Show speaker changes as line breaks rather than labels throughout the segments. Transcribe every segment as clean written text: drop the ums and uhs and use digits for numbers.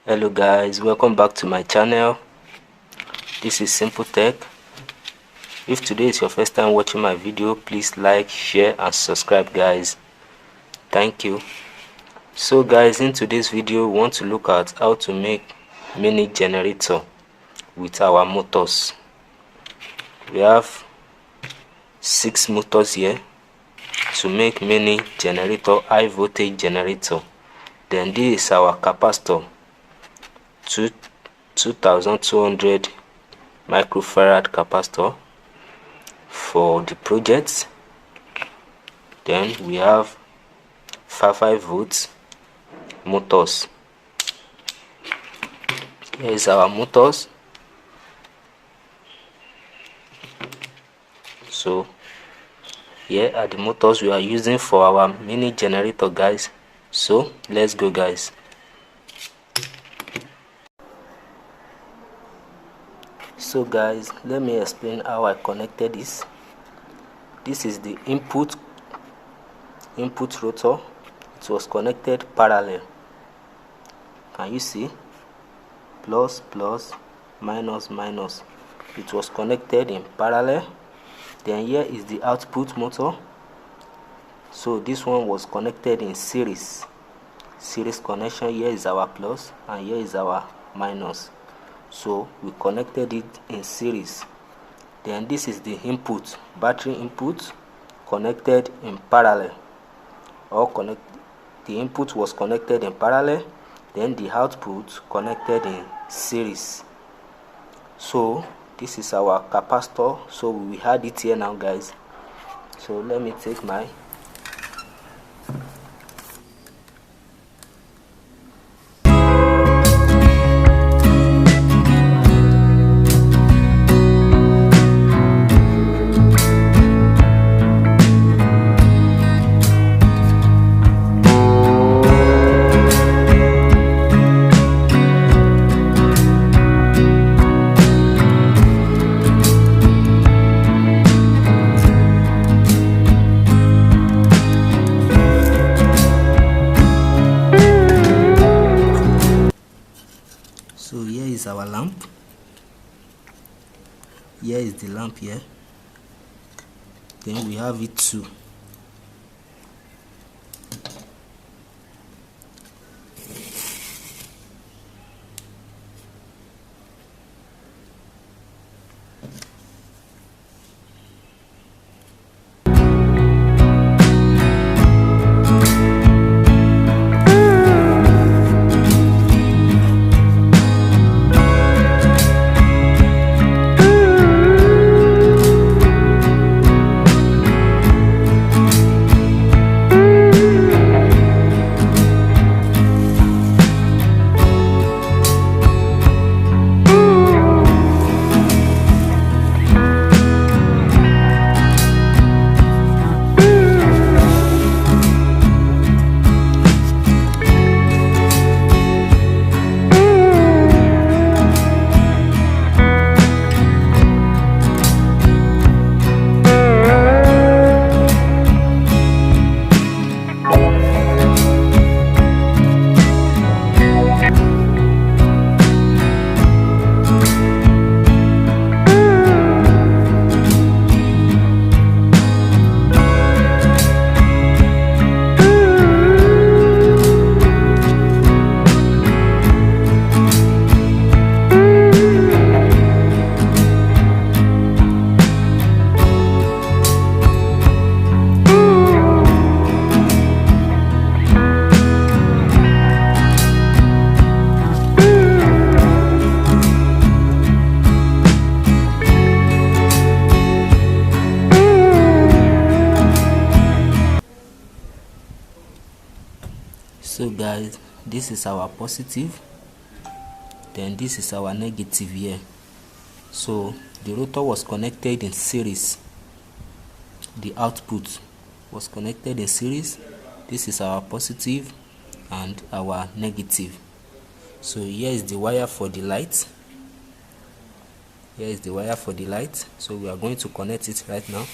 Hello guys, welcome back to my channel. This is Simple Tech. If today is your first time watching my video, please like, share and subscribe guys. Thank you. So guys, in today's video we want to look at how to make mini generator with our motors. We have 6 motors here to make mini generator, high voltage generator. Then this is our capacitor, 2200 microfarad capacitor for the project. Then we have 5 volts motors. Here is our motors. So here are the motors we are using for our mini generator guys. So let's go guys. So guys, let me explain how I connected this. This is the input rotor. It was connected parallel. Can you see? Plus plus, minus minus. It was connected in parallel. Then here is the output motor. So this one was connected in series connection. Here is our plus and here is our minus. So we connected it in series. Then this is the input, battery input, connected in parallel. The input was connected in parallel, then the output connected in series. So this is our capacitor. So we had it here now guys. So let me take my So here is our lamp. Here is the lamp here. Then we have it too. So guys, this is our positive, then this is our negative here. So the rotor was connected in series, the output was connected in series. This is our positive and our negative. So here is the wire for the light. Here is the wire for the light. So we are going to connect it right now.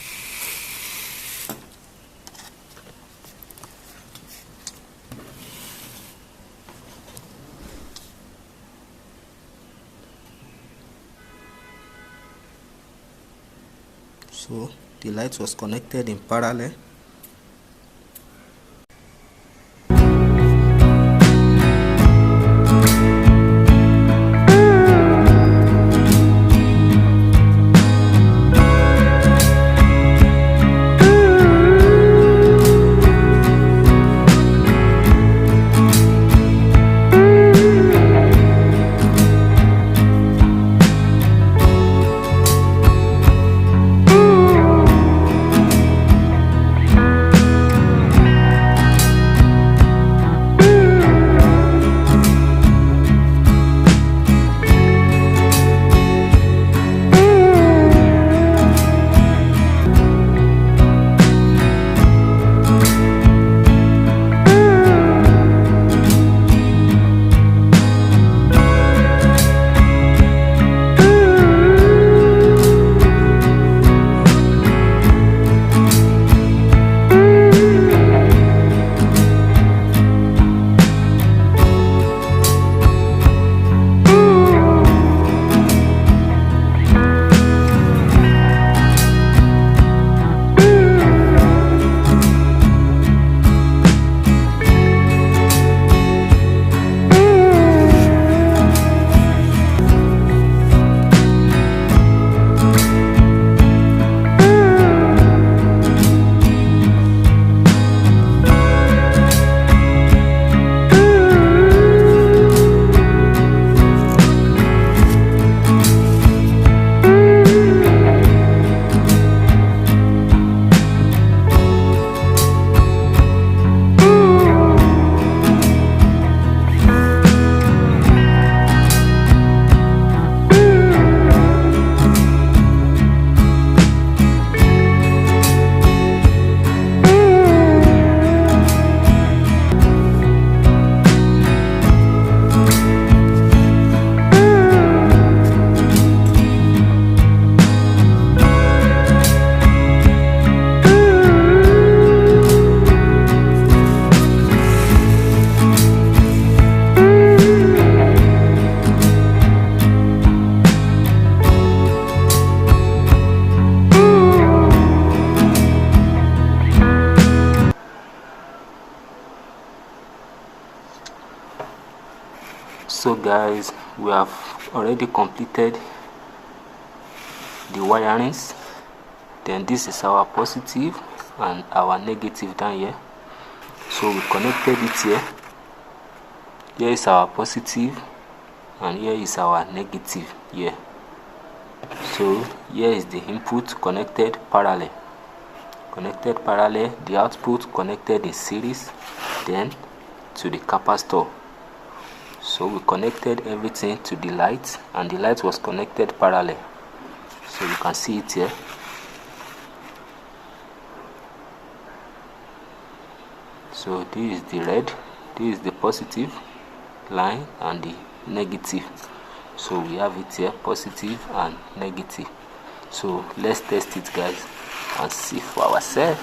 So the light was connected in parallel. So guys, we have already completed the wirings. Then this is our positive and our negative down here. So we connected it here. Here is our positive and here is our negative here. So here is the input connected parallel, the output connected in series, then to the capacitor. So we connected everything to the light, and the light was connected parallel. So you can see it here. So this is the red, this is the positive line and the negative. So we have it here, positive and negative. So let's test it guys and see for ourselves.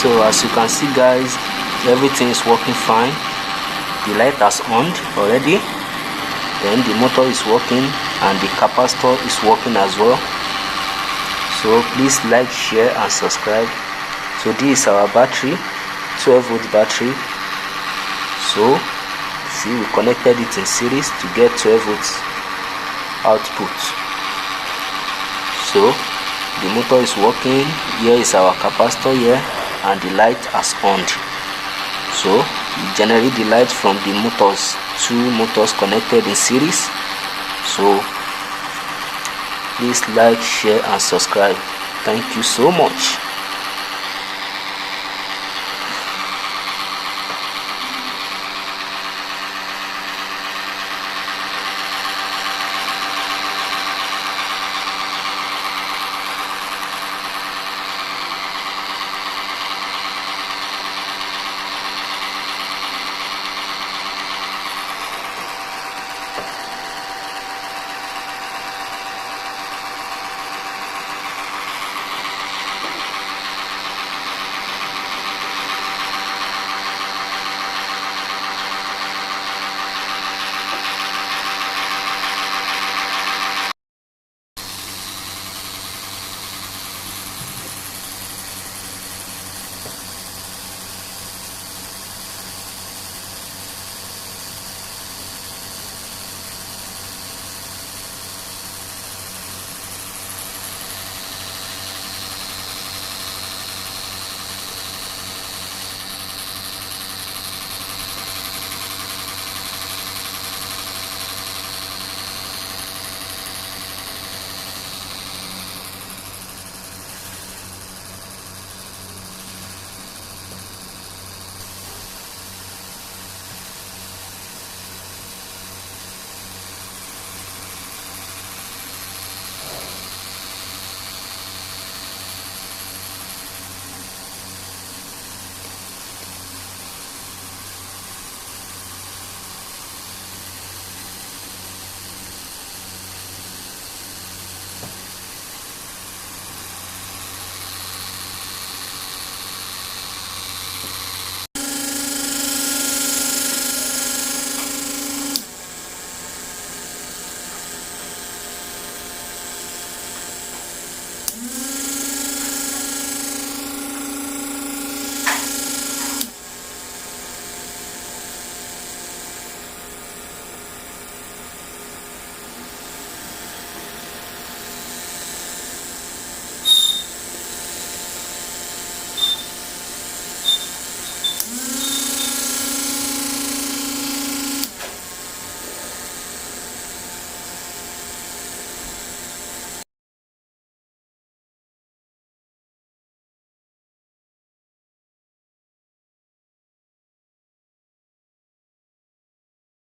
So as you can see guys, everything is working fine. The light has on already, then the motor is working and the capacitor is working as well. So please like, share and subscribe. So this is our battery, 12 volt battery. So see, we connected it in series to get 12 volts output. So the motor is working. Here is our capacitor here, and the light has on. So we generate the light from the motors, 2 motors connected in series. So please like, share and subscribe. Thank you so much.